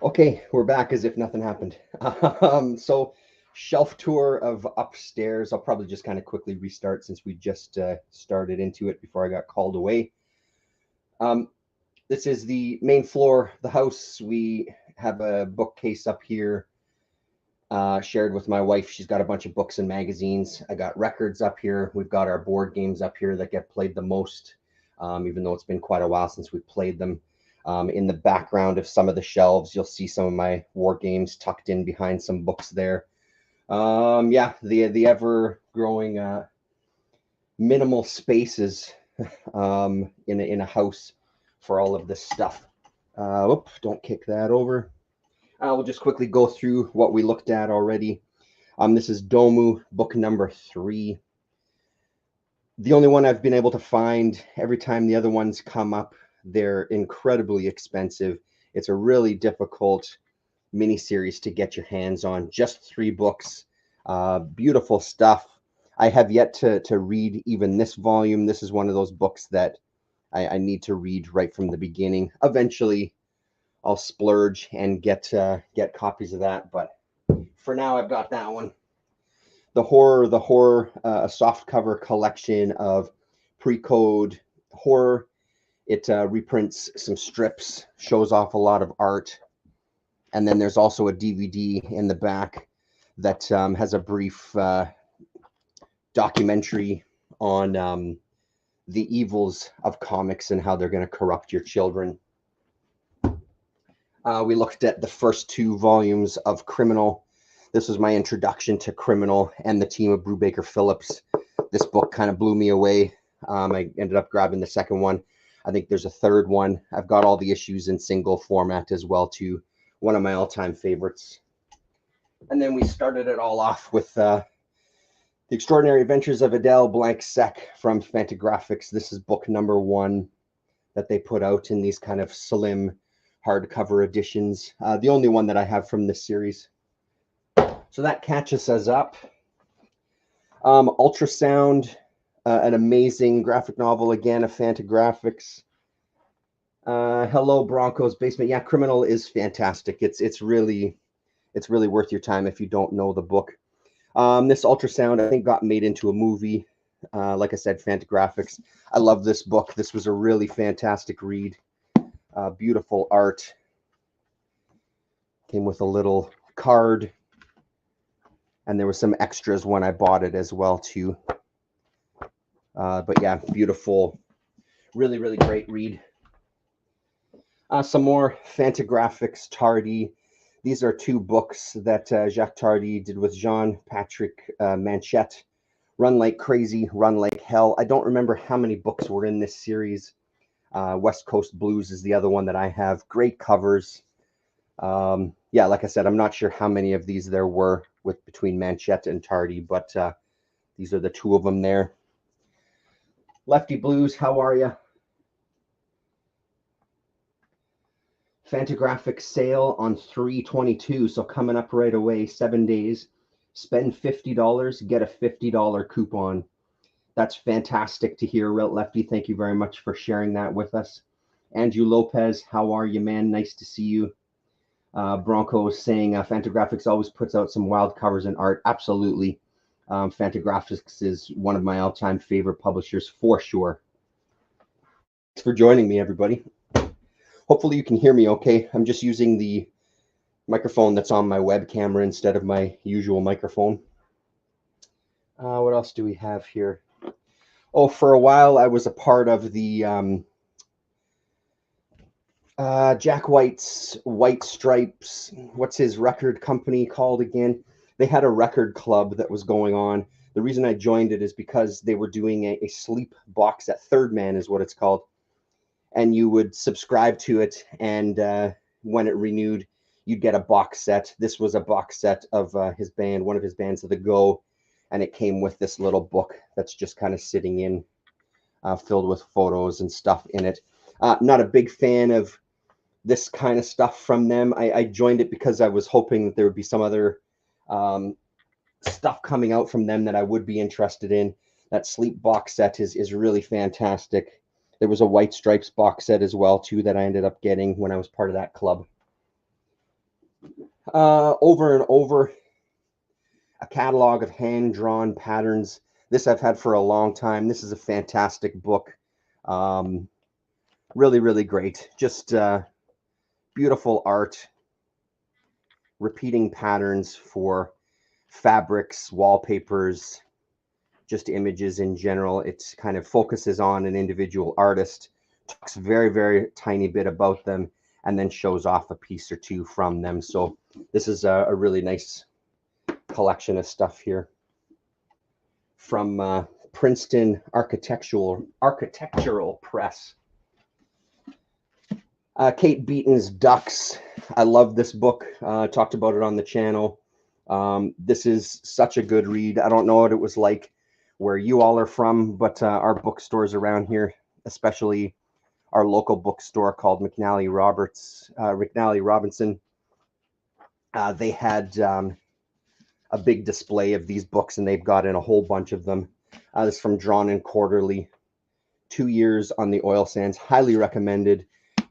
Okay, we're back as if nothing happened. So shelf tour of upstairs. I'll probably just kind of quickly restart since we just started into it before I got called away. Um, this is the main floor of the house. We have a bookcase up here, shared with my wife. She's got a bunch of books and magazines. I got records up here. We've got our board games up here that get played the most, even though it's been quite a while since we played them. In the background of some of the shelves, you'll see some of my war games tucked in behind some books there. Yeah, the ever growing minimal spaces in a house for all of this stuff. Don't kick that over. We'll just quickly go through what we looked at already. This is Domu, book number 3. The only one I've been able to find. Every time the other ones come up, they're incredibly expensive. It's a really difficult miniseries to get your hands on. Just 3 books, beautiful stuff. I have yet to read even this volume. This is one of those books that I need to read right from the beginning. Eventually, I'll splurge and get copies of that, but for now, I've got that one. The horror, a soft cover collection of pre-code horror. It reprints some strips, shows off a lot of art, and then there's also a DVD in the back that has a brief documentary on the evils of comics and how they're going to corrupt your children. We looked at the first 2 volumes of Criminal. This was my introduction to Criminal and the team of Brubaker Phillips. This book kind of blew me away. I ended up grabbing the second one. I think there's a third one. I've got all the issues in single format as well, too. One of my all-time favorites. And then we started it all off with The Extraordinary Adventures of Adele Blanc-Sec from Fantagraphics. This is book number 1 that they put out in these kind of slim hardcover editions. The only one that I have from this series. So that catches us up. Ultrasound, an amazing graphic novel, again, of Fantagraphics. Hello, Broncos Basement. Yeah, Criminal is fantastic. It's really worth your time if you don't know the book. This Ultrasound, I think, got made into a movie. Like I said, Fantagraphics. I love this book. This was a really fantastic read. Beautiful art. Came with a little card. And there was some extras when I bought it as well, too. But yeah, beautiful. Really, really great read. Some more Fantagraphics Tardy. These are 2 books that Jacques Tardy did with Jean-Patrick Manchette. Run Like Crazy, Run Like Hell. I don't remember how many books were in this series. West Coast Blues is the other one that I have. Great covers. Yeah, like I said, I'm not sure how many of these there were between Manchette and Tardy, but these are the 2 of them there. Lefty Blues, how are you? Fantagraphics sale on 3/22, so coming up right away, 7 days. Spend $50, get a $50 coupon. That's fantastic to hear, Lefty. Thank you very much for sharing that with us. Andrew Lopez, how are you, man? Nice to see you. Broncos saying Fantagraphics always puts out some wild covers and art. Absolutely. Fantagraphics is one of my all-time favorite publishers for sure. Thanks for joining me, everybody. Hopefully you can hear me okay. I'm just using the microphone that's on my web camera instead of my usual microphone. What else do we have here? Oh, for a while I was a part of the Jack White's White Stripes. What's his record company called again? They had a record club that was going on. The reason I joined it is because they were doing a sleep box set. Third Man is what it's called. And you would subscribe to it, and when it renewed, you'd get a box set. This was a box set of his band, one of his bands, The Go, and it came with this little book that's just kind of sitting in, filled with photos and stuff in it. Not a big fan of this kind of stuff from them. I joined it because I was hoping that there would be some other stuff coming out from them that I would be interested in. That Sleep box set is really fantastic. There was a White Stripes box set as well, too, that I ended up getting when I was part of that club. Over and over, a catalog of hand-drawn patterns. This I've had for a long time. This is a fantastic book. Really, really great. Just beautiful art, repeating patterns for fabrics, wallpapers, just images in general. It kind of focuses on an individual artist, talks very, very tiny bit about them, and then shows off a piece or two from them. So this is a really nice collection of stuff here from Princeton Architectural Press. Kate Beaton's Ducks. I love this book. Talked about it on the channel. This is such a good read. I don't know what it was like where you all are from, but our bookstores around here, especially our local bookstore called McNally Robinson, they had a big display of these books, and they've got in a whole bunch of them. This is from Drawn and Quarterly, 2 years on the oil sands. Highly recommended.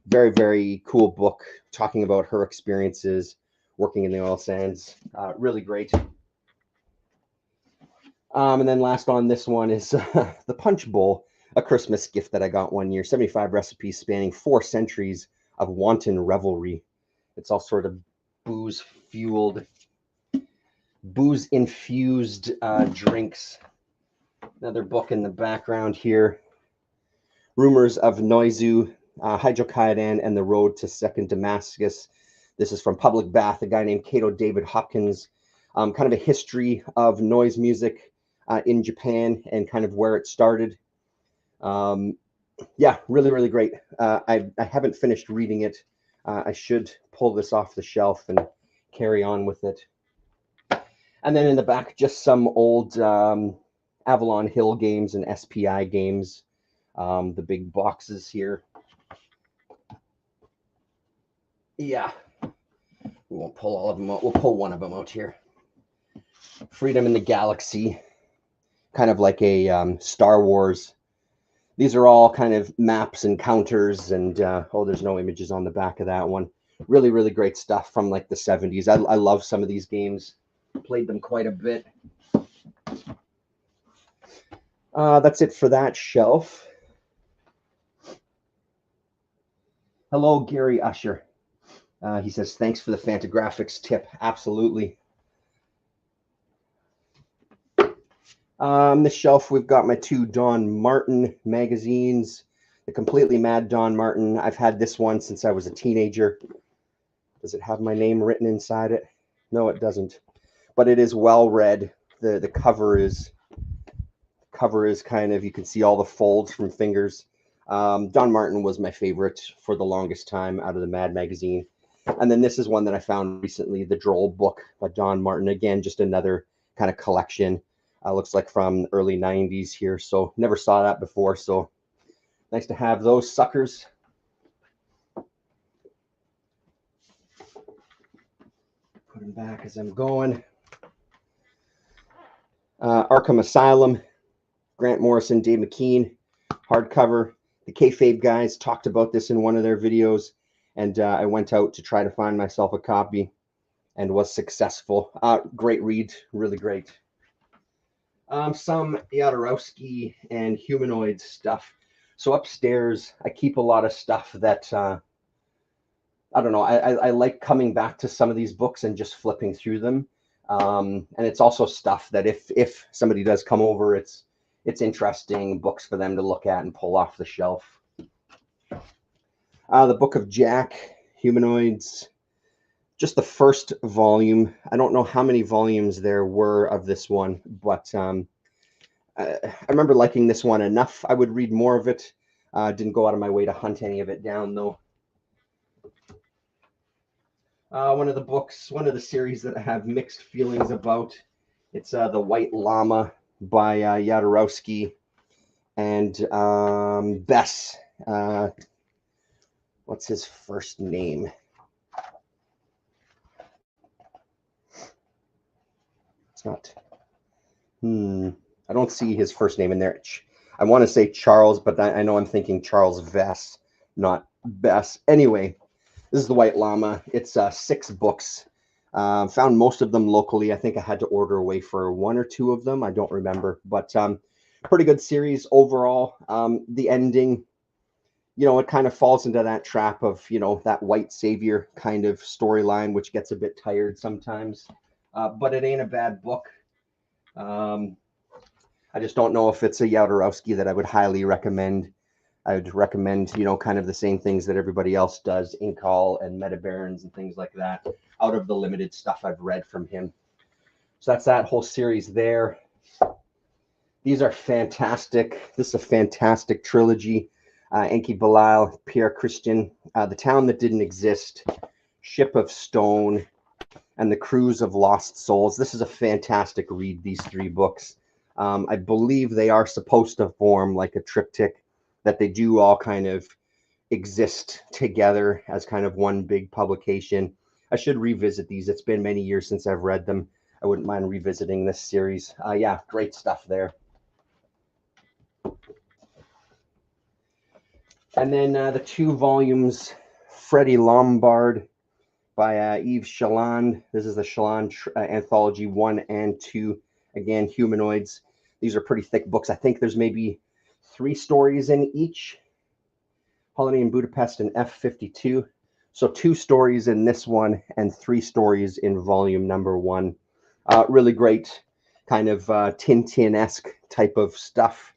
Very, very cool book talking about her experiences working in the oil sands. Really great. And then last on this one is the Punch Bowl, a Christmas gift that I got one year. 75 recipes spanning 4 centuries of wanton revelry. It's all sort of booze-infused drinks. Another book in the background here. Rumors of Noizu, Hydrocodone and the Road to Second Damascus. This is from Public Bath, a guy named Cato David Hopkins. Kind of a history of noise music in Japan and kind of where it started. Yeah, really, really great. I haven't finished reading it. I should pull this off the shelf and carry on with it. And then in the back, just some old Avalon Hill games and SPI games. The big boxes here. Yeah, we won't pull all of them out. We'll pull one of them out here. Freedom in the Galaxy, kind of like a Star Wars. These are all kind of maps and counters, and oh, there's no images on the back of that one. Really, really great stuff from like the 70s. I love some of these games. Played them quite a bit. That's it for that shelf. Hello, Gary Usher. He says, thanks for the Fantagraphics tip. Absolutely. This shelf, we've got my 2 Don Martin magazines. The Completely Mad Don Martin. I've had this one since I was a teenager. Does it have my name written inside it? No, it doesn't. But it is well read. The cover is kind of, you can see all the folds from fingers. Don Martin was my favorite for the longest time out of the Mad magazine. And then this is one that I found recently, The Droll Book by Don Martin. Again, just another kind of collection. Looks like from the early 90s here. So never saw that before. So nice to have those suckers. Put them back as I'm going. Arkham Asylum, Grant Morrison, Dave McKean, hardcover. The Kayfabe guys talked about this in one of their videos, and I went out to try to find myself a copy and was successful. Great read, really great. Some Jodorowsky and Humanoid stuff. So upstairs, I keep a lot of stuff that, I don't know, I like coming back to some of these books and just flipping through them. And it's also stuff that if somebody does come over, it's interesting books for them to look at and pull off the shelf. The Book of Jack, Humanoids, just the first volume. I don't know how many volumes there were of this one, but I remember liking this one enough. I would read more of it. Didn't go out of my way to hunt any of it down, though. One of the books, one of the series that I have mixed feelings about. It's The White Llama by Jodorowsky and Bess. What's his first name? It's not. I don't see his first name in there. I want to say Charles, but I know I'm thinking Charles Vess, not Bess. Anyway, this is The White Llama. It's 6 books. Found most of them locally. I think I had to order away for one or two of them. I don't remember, but pretty good series overall. The ending, it kind of falls into that trap of, that white savior kind of storyline, which gets a bit tired sometimes. But it ain't a bad book. I just don't know if it's a Jodorowsky that I would highly recommend. I would recommend, kind of the same things that everybody else does, Inkall and Metabarons and things like that, out of the limited stuff I've read from him. So that's that whole series there. These are fantastic. This is a fantastic trilogy. Enki Bilal, Pierre Christian, The Town That Didn't Exist, Ship of Stone, and The Cruise of Lost Souls. This is a fantastic read, these three books. I believe they are supposed to form like a triptych, that they do all kind of exist together as kind of one big publication. I should revisit these. It's been many years since I've read them. I wouldn't mind revisiting this series. Yeah, great stuff there. And then the 2 volumes, Freddie Lombard by Yves Chaland. This is the Chaland Anthology 1 and 2. Again, Humanoids. These are pretty thick books. I think there's maybe 3 stories in each. Holiday in Budapest and F-52. So 2 stories in this one and 3 stories in volume number 1. Really great kind of Tintin-esque type of stuff.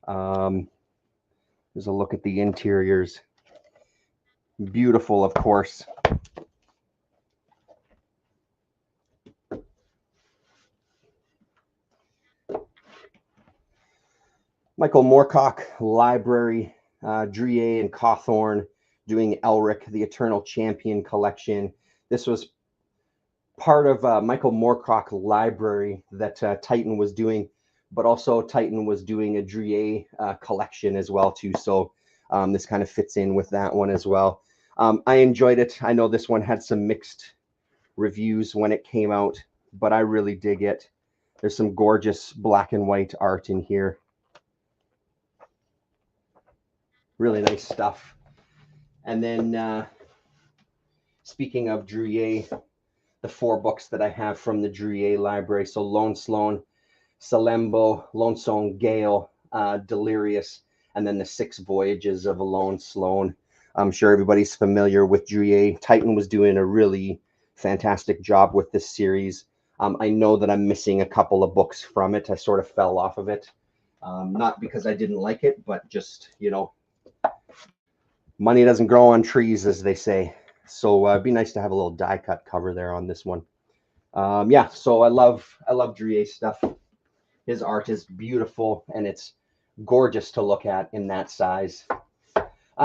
There's a look at the interiors. Beautiful, of course. Michael Moorcock Library, Druyer and Cawthorne doing Elric, the Eternal Champion collection. This was part of Michael Moorcock Library that Titan was doing, but also Titan was doing a Druyer collection as well too. So this kind of fits in with that one as well. I enjoyed it. I know this one had some mixed reviews when it came out, but I really dig it. There's some gorgeous black and white art in here. Really nice stuff. And then speaking of Druyer, the 4 books that I have from the Druyer library. So Lone Sloan, Salembo, Lonesome Gale, Delirious, and then the 6 Voyages of a Lone Sloan. I'm sure everybody's familiar with Druyer. Titan was doing a really fantastic job with this series. I know that I'm missing a couple of books from it. I sort of fell off of it. Not because I didn't like it, but just, money doesn't grow on trees, as they say. So it'd be nice to have a little die cut cover there on this one. Yeah, so I love Druyer stuff. His art is beautiful and it's gorgeous to look at in that size.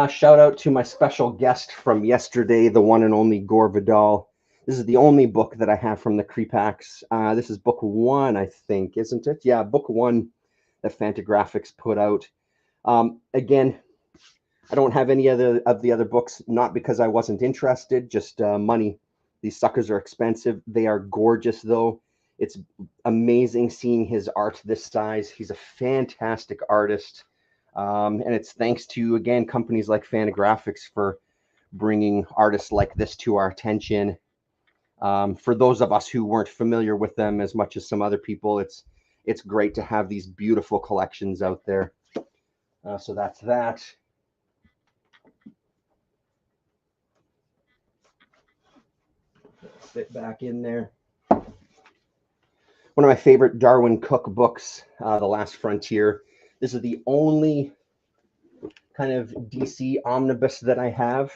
Shout out to my special guest from yesterday, the one and only Gore Vidal. This is the only book that I have from the Creepax. This is book 1, I think, isn't it? Yeah, book 1 that Fantagraphics put out. Again, I don't have any of the other books, not because I wasn't interested, just money. These suckers are expensive. They are gorgeous, though. It's amazing seeing his art this size. He's a fantastic artist. And it's thanks to, again, companies like Fantagraphics for bringing artists like this to our attention. For those of us who weren't familiar with them as much as some other people, it's great to have these beautiful collections out there. So that's that. Fit back in there. One of my favorite Darwin Cook books, The Last Frontier. This is the only kind of DC omnibus that I have.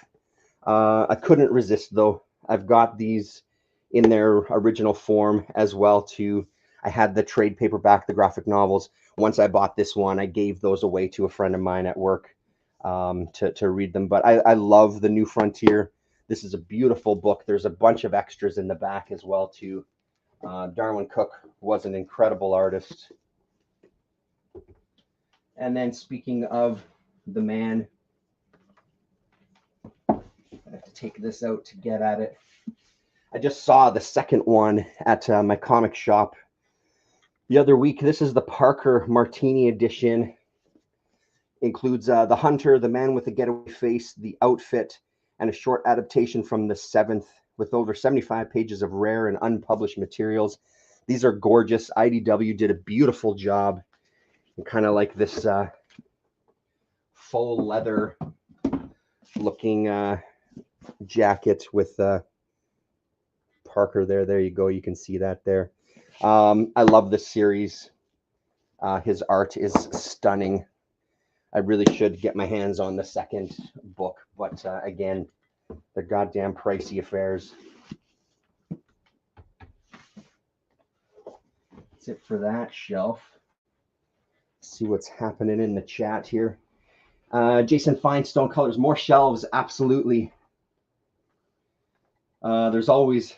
I couldn't resist, though. I've got these in their original form as well too. I had the trade paperback, the graphic novels. Once I bought this one, I gave those away to a friend of mine at work to read them. But I love The New Frontier. This is a beautiful book. There's a bunch of extras in the back as well too. Darwin Cook was an incredible artist. And then speaking of the man, I have to take this out to get at it. I just saw the second one at my comic shop the other week. This is the Parker Martini edition. Includes The Hunter, The Man with the Getaway Face, The Outfit, and a short adaptation from the 7th with over 75 pages of rare and unpublished materials. These are gorgeous. IDW did a beautiful job. Kind of like this faux leather looking jacket with Parker there. There you go. You can see that there. I love this series. His art is stunning. I really should get my hands on the second book, but again, they're goddamn pricey affairs. That's it for that shelf. See what's happening in the chat here. Jason Finestone Colors, more shelves, absolutely. There's always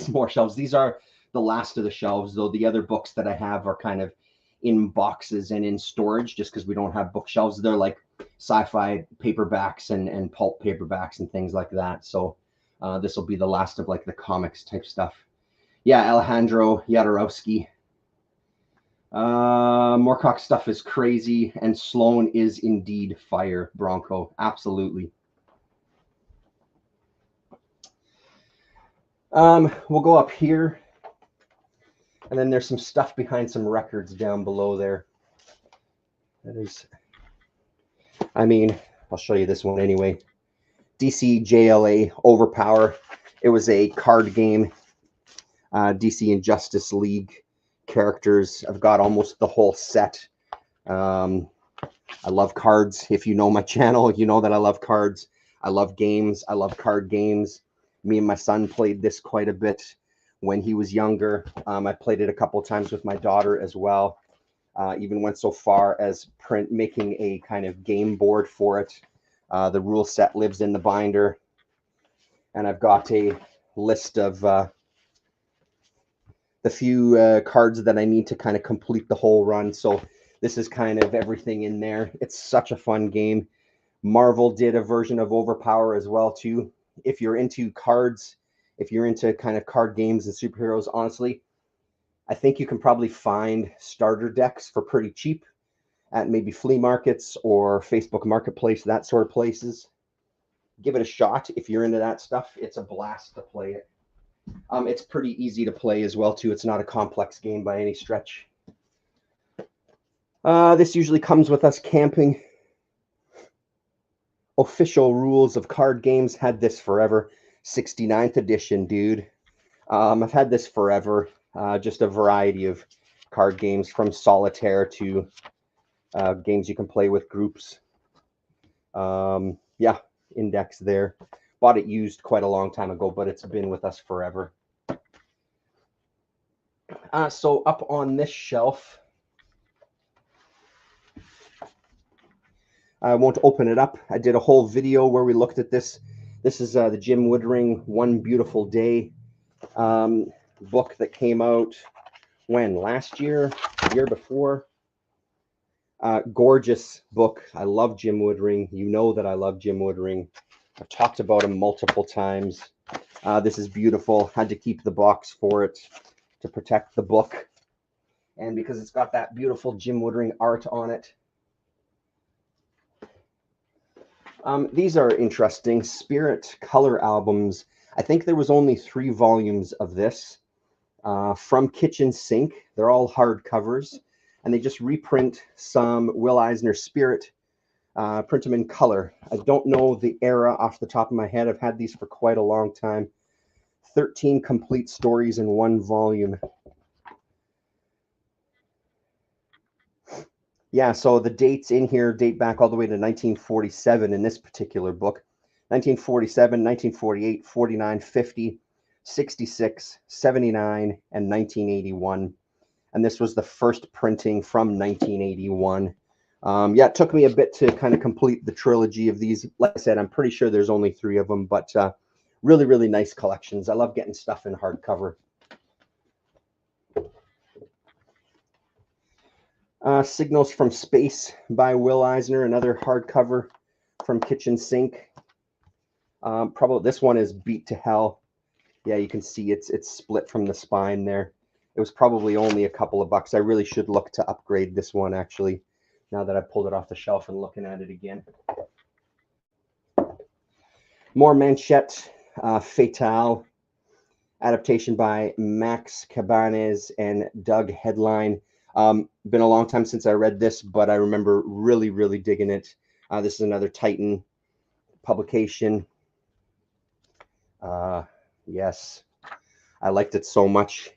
more shelves. These are the last of the shelves, though. The other books that I have are kind of in boxes and in storage just because we don't have bookshelves. They're like sci-fi paperbacks and pulp paperbacks and things like that. So this will be the last of like the comics type stuff. Yeah, Alejandro Jodorowsky. Moorcock stuff is crazy, and Sloan is indeed fire, Bronco. Absolutely. We'll go up here, and then there's some stuff behind some records down below there. That is, I mean, I'll show you this one anyway. DC JLA Overpower. It was a card game. DC Injustice League characters. I've got almost the whole set. I love cards. If you know my channel, you know that I love cards. I love games. I love card games. Me and my son played this quite a bit when he was younger. I played it a couple of times with my daughter as well. Even went so far as making a kind of game board for it. The rule set lives in the binder. And I've got a list of the few cards that I need to kind of complete the whole run. So this is kind of everything in there. It's such a fun game. Marvel did a version of Overpower as well too. If you're into cards, if you're into kind of card games and superheroes, honestly, I think you can probably find starter decks for pretty cheap at maybe flea markets or Facebook Marketplace, that sort of places. Give it a shot if you're into that stuff. It's a blast to play it. It's pretty easy to play as well too. It's not a complex game by any stretch. This usually comes with us camping. Official Rules of Card Games. Had this forever. 69th edition, dude. I've had this forever. Just a variety of card games from solitaire to games you can play with groups. Yeah, index there. Bought it used quite a long time ago, but it's been with us forever. So up on this shelf, I won't open it up. I did a whole video where we looked at this. This is the Jim Woodring One Beautiful Day book that came out when? Last year? Year before? Gorgeous book. I love Jim Woodring. You know that I love Jim Woodring. I've talked about him multiple times. This is beautiful. Had to keep the box for it to protect the book. And because it's got that beautiful Jim Woodring art on it. These are interesting. Spirit color albums. I think there was only 3 volumes of this from Kitchen Sink. They're all hard covers. And they just reprint some Will Eisner Spirit, print them in color. I don't know the era off the top of my head. I've had these for quite a long time. 13 complete stories in 1 volume. Yeah, so the dates in here date back all the way to 1947 in this particular book. 1947, 1948, 49, 50, 66, 79, and 1981. And this was the first printing from 1981. Yeah, it took me a bit to kind of complete the trilogy of these. Like I said, I'm pretty sure there's only 3 of them, but really, really nice collections. I love getting stuff in hardcover. Signals from Space by Will Eisner, another hardcover from Kitchen Sink. Probably this one is beat to hell. Yeah, you can see it's split from the spine there. It was probably only a couple of bucks. I really should look to upgrade this one, actually, now that I pulled it off the shelf and looking at it again. More Manchette Fatale, adaptation by Max Cabanes and Doug Headline. Been a long time since I read this, but I remember really, really digging it. This is another Titan publication. Yes, I liked it so much.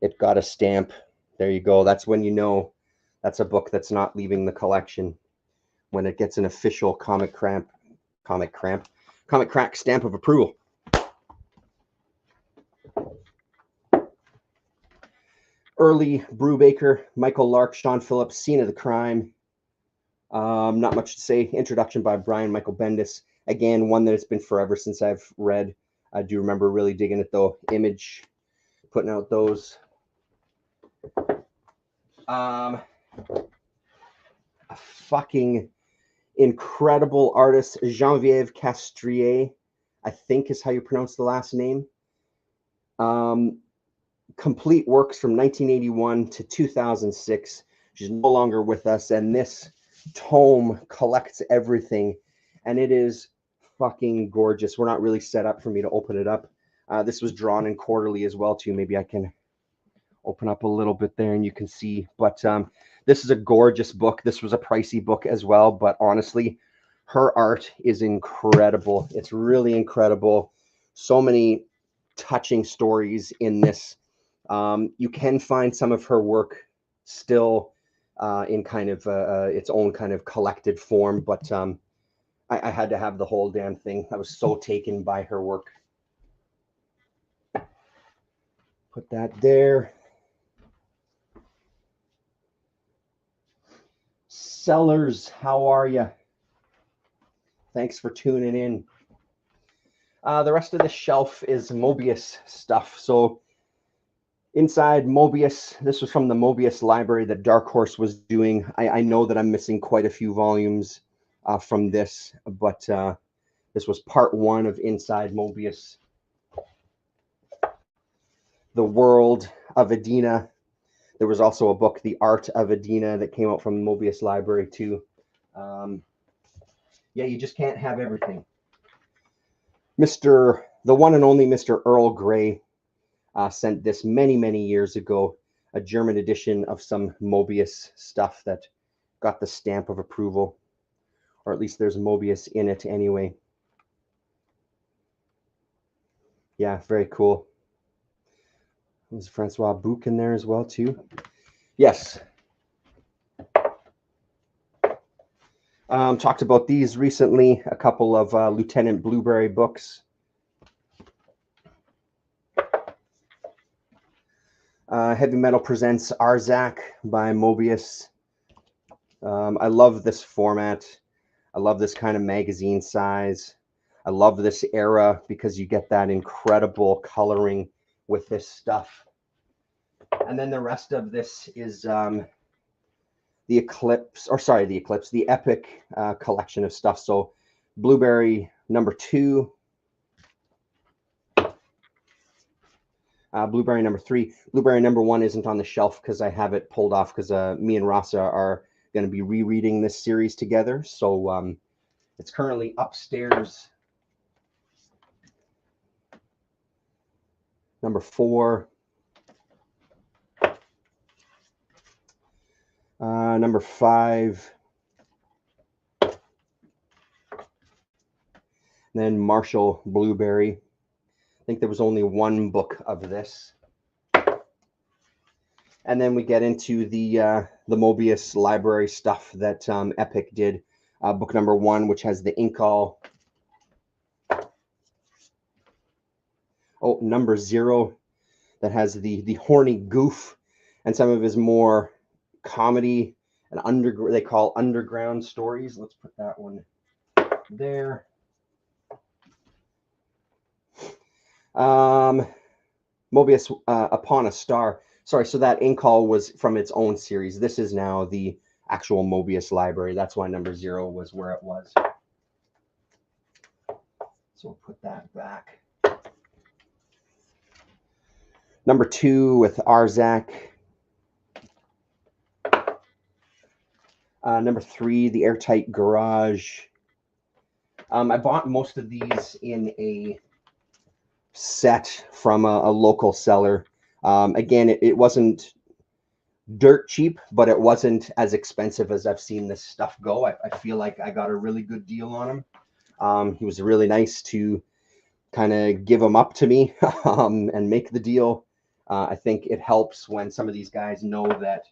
It got a stamp. There you go. That's when you know that's a book that's not leaving the collection. When it gets an official Comic Crack stamp of approval. Early Brubaker, Michael Lark, Sean Phillips, Scene of the Crime. Not much to say. Introduction by Brian Michael Bendis. Again, one that it's been forever since I've read. I do remember really digging it though. Image, putting out those. A fucking incredible artist, Geneviève Castrier, I think is how you pronounce the last name. Complete works from 1981 to 2006. She's no longer with us, and this tome collects everything, and it is fucking gorgeous. We're not really set up for me to open it up. This was drawn in quarterly as well too. Maybe I can open up a little bit there and you can see, but this is a gorgeous book. This was a pricey book as well, but honestly, her art is incredible. It's really incredible. So many touching stories in this. You can find some of her work still in kind of its own kind of collected form, but I had to have the whole damn thing. I was so taken by her work. Put that there. Sellers, how are you? Thanks for tuning in. The rest of the shelf is Mobius stuff. So inside Mobius, this was from the Mobius library that Dark Horse was doing. I know that I'm missing quite a few volumes from this, but this was part one of Inside Mobius. The World of Edina. There was also a book, The Art of Edina, that came out from the Mobius library too. Yeah, you just can't have everything. The one and only Mr. Earl Grey sent this many, many years ago, a German edition of some Mobius stuff that got the stamp of approval, or at least there's Mobius in it anyway. Yeah, very cool. There's Francois Bouc in there as well too. Yes. Talked about these recently, a couple of Lieutenant Blueberry books. Heavy Metal presents Arzak by Mobius. I love this format. I love this kind of magazine size. I love this era because you get that incredible coloring with this stuff. And then the rest of this is the Epic collection of stuff. So Blueberry number 2, Blueberry number 3. Blueberry number 1 isn't on the shelf because I have it pulled off because me and Rasa are going to be rereading this series together. So it's currently upstairs. Number 4. Number 5. Then Marshall Blueberry. I think there was only one book of this. And then we get into the Mobius library stuff that Epic did. Book number 1, which has the Incal. Oh, number 0, that has the horny goof and some of his more comedy and they call underground stories. Let's put that one there. Mobius Upon a Star. Sorry, so that Incal was from its own series. This is now the actual Mobius library. That's why number 0 was where it was. So we'll put that back. Number 2 with Arzak. Number 3, The Airtight Garage. I bought most of these in a set from a local seller. Again, it wasn't dirt cheap, but it wasn't as expensive as I've seen this stuff go. I feel like I got a really good deal on him. He was really nice to kind of give them up to me and make the deal. I think it helps when some of these guys know that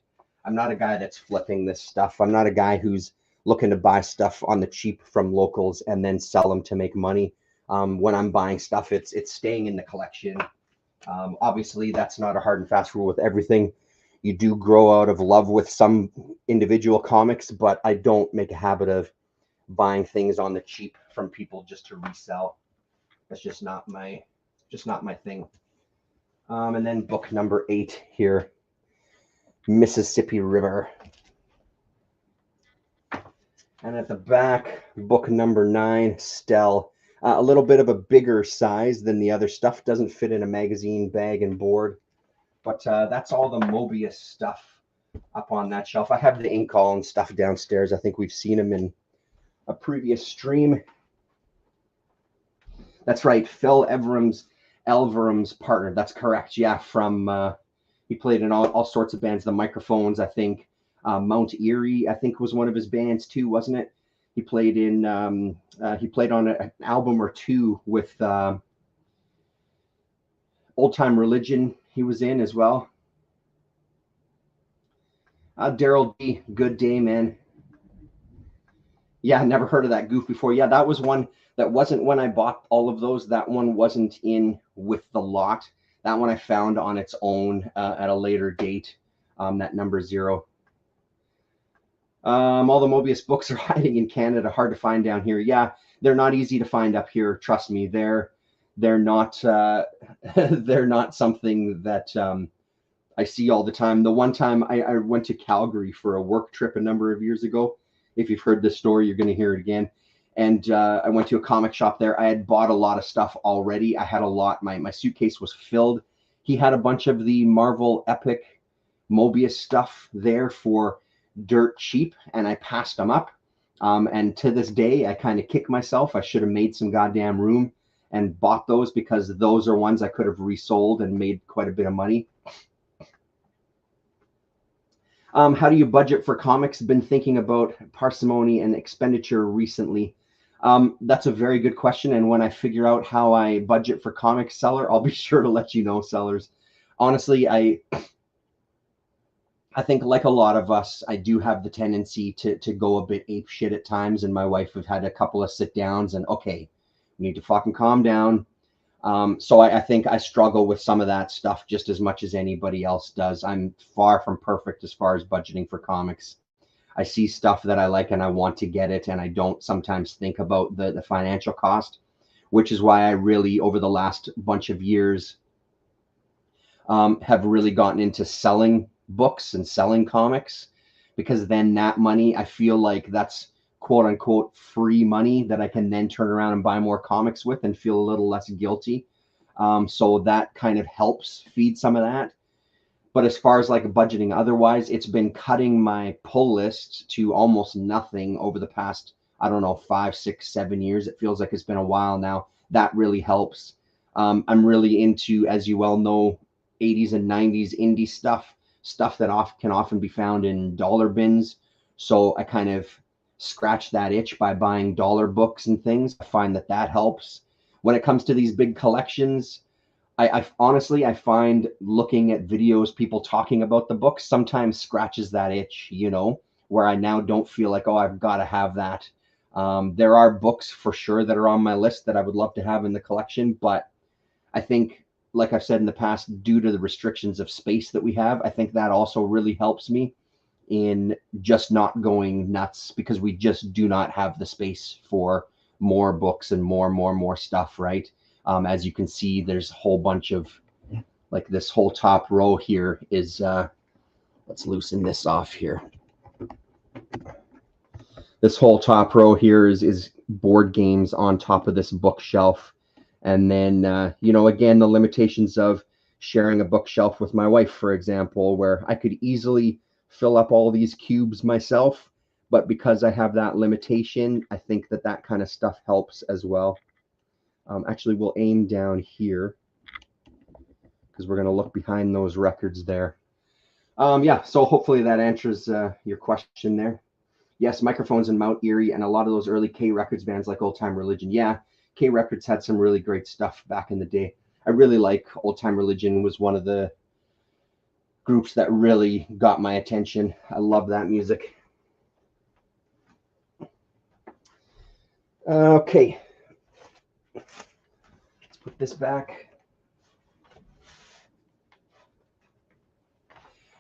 I'm not a guy that's flipping this stuff. I'm not a guy who's looking to buy stuff on the cheap from locals and then sell them to make money. When I'm buying stuff, it's staying in the collection. Obviously, that's not a hard and fast rule with everything. You do grow out of love with some individual comics, but I don't make a habit of buying things on the cheap from people just to resell. That's just not my thing. And then book number 8 here, Mississippi River. And at the back, book number 9, Stell. A little bit of a bigger size than the other stuff. Doesn't fit in a magazine bag and board. But that's all the Mobius stuff up on that shelf. I have the Inkall and stuff downstairs. I think we've seen them in a previous stream. That's right, Phil Elverum's partner. That's correct. Yeah, from he played in all sorts of bands. The Microphones, I think. Mount Erie, I think, was one of his bands too, wasn't it? He played in he played on an album or two with Old Time Religion. He was in as well. Daryl D, Good Day, man. Yeah, I never heard of that goof before. Yeah, that was one that wasn't when I bought all of those. That one wasn't in with the lot. That one I found on its own at a later date. That number 0. All the Mobius books are hiding in Canada. Hard to find down here. Yeah, they're not easy to find up here. Trust me, they're not they're not something that I see all the time. The one time I went to Calgary for a work trip a number of years ago. If you've heard this story, you're going to hear it again. And I went to a comic shop there. I had bought a lot of stuff already. I had a lot. My suitcase was filled. He had a bunch of the Marvel Epic Mobius stuff there for dirt cheap, and I passed them up. And to this day, I kind of kick myself. I should have made some goddamn room and bought those, because those are ones I could have resold and made quite a bit of money. How do you budget for comics? Been thinking about parsimony and expenditure recently. That's a very good question. And when I figure out how I budget for comics, Seller, I'll be sure to let you know, Sellers. Honestly, I think, like a lot of us, I do have the tendency to go a bit ape shit at times. And my wife have had a couple of sit downs and, okay, we need to fucking calm down. So I think I struggle with some of that stuff just as much as anybody else does. I'm far from perfect as far as budgeting for comics. I see stuff that I like and I want to get it, and I don't sometimes think about the financial cost, which is why I really, over the last bunch of years, have really gotten into selling books and selling comics, because then that money, I feel like that's quote unquote free money that I can then turn around and buy more comics with and feel a little less guilty. So that kind of helps feed some of that. But as far as like budgeting otherwise, it's been cutting my pull list to almost nothing over the past, I don't know, 5, 6, 7 years. It feels like it's been a while now. That really helps. I'm really into, as you well know, 80s and 90s indie stuff that can often be found in dollar bins. So I kind of scratch that itch by buying dollar books and things. I find that helps. When it comes to these big collections, I honestly, I find looking at videos, people talking about the books, sometimes scratches that itch, where I now don't feel like, oh, I've got to have that. There are books for sure that are on my list that I would love to have in the collection, but I think, like I've said in the past, due to the restrictions of space that we have, I think that also really helps me in just not going nuts, because we just do not have the space for more books and more stuff, right? As you can see, there's a whole bunch of, like, this whole top row here is, let's loosen this off here. This whole top row here is board games on top of this bookshelf. And then, again, the limitations of sharing a bookshelf with my wife, for example, where I could easily fill up all these cubes myself. But because I have that limitation, I think that kind of stuff helps as well. Actually, we'll aim down here because we're going to look behind those records there. Yeah, so hopefully that answers your question there. Yes, Microphones in Mount Eerie and a lot of those early K Records bands like Old Time Religion. Yeah, K Records had some really great stuff back in the day. I really like Old Time Religion, was one of the groups that really got my attention. I love that music. Okay, let's put this back.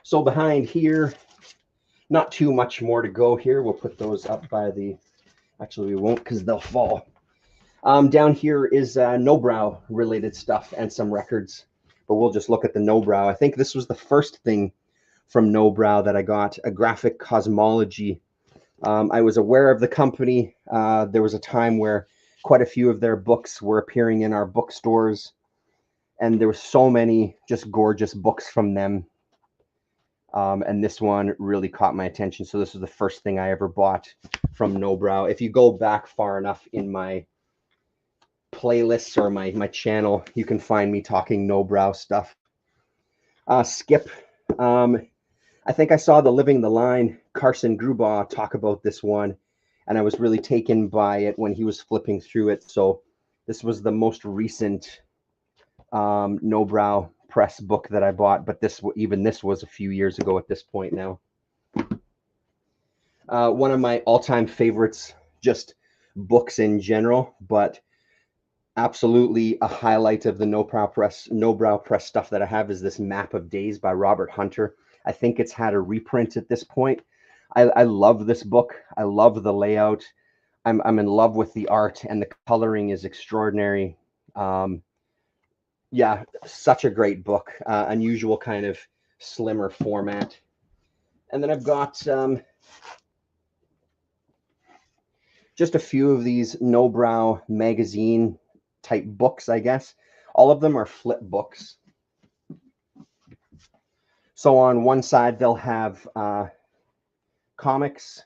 So behind here, not too much more to go here. We'll put those up by the, actually we won't because they'll fall. Down here is Nobrow related stuff and some records, but we'll just look at the Nobrow. I think this was the first thing from Nobrow that I got, A Graphic Cosmology. I was aware of the company. There was a time where quite a few of their books were appearing in our bookstores, and there were so many just gorgeous books from them. And this one really caught my attention. So this was the first thing I ever bought from Nobrow. If you go back far enough in my playlists or my channel, you can find me talking Nobrow stuff. Skip. I think I saw the Living the Line, Carson Grubaugh, talk about this one, and I was really taken by it when he was flipping through it. So this was the most recent Nobrow press book that I bought, but this was a few years ago at this point now. One of my all-time favorites, just books in general, but absolutely a highlight of the Nobrow press stuff that I have is this Map of Days by Robert Hunter. I think it's had a reprint at this point. I love this book. I love the layout. I'm in love with the art, and the coloring is extraordinary. Yeah, such a great book. Unusual kind of slimmer format. And then I've got just a few of these Nobrow magazine type books, I guess. All of them are flip books. So on one side, they'll have comics,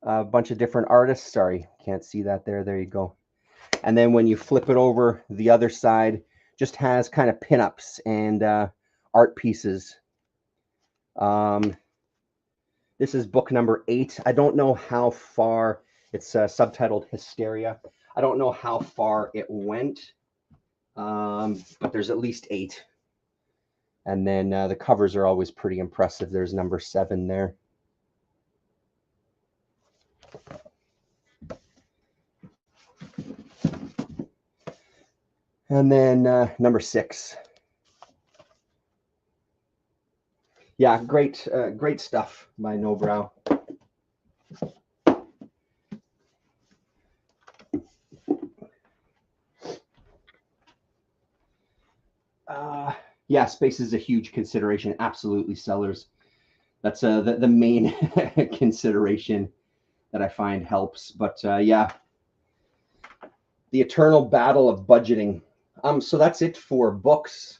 a bunch of different artists. Sorry, can't see that there. There you go. And then when you flip it over, the other side just has kind of pinups and art pieces. This is book number 8. I don't know how far, it's subtitled Hysteria. I don't know how far it went, but there's at least 8. And then the covers are always pretty impressive. There's number 7 there. And then number 6. Yeah, great stuff by Nobrow. Yeah, space is a huge consideration. Absolutely, sellers. That's the main consideration that I find helps. But yeah, the eternal battle of budgeting. So that's it for books.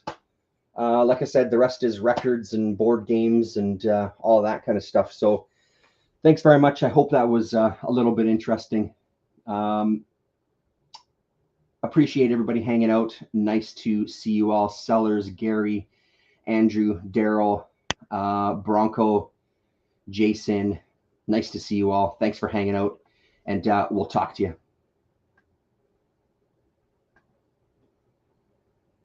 Like I said, the rest is records and board games and all that kind of stuff. So thanks very much. I hope that was a little bit interesting. Appreciate everybody hanging out. Nice to see you all. Sellers, Gary, Andrew, Daryl, Bronco, Jason. Nice to see you all. Thanks for hanging out, and we'll talk to you.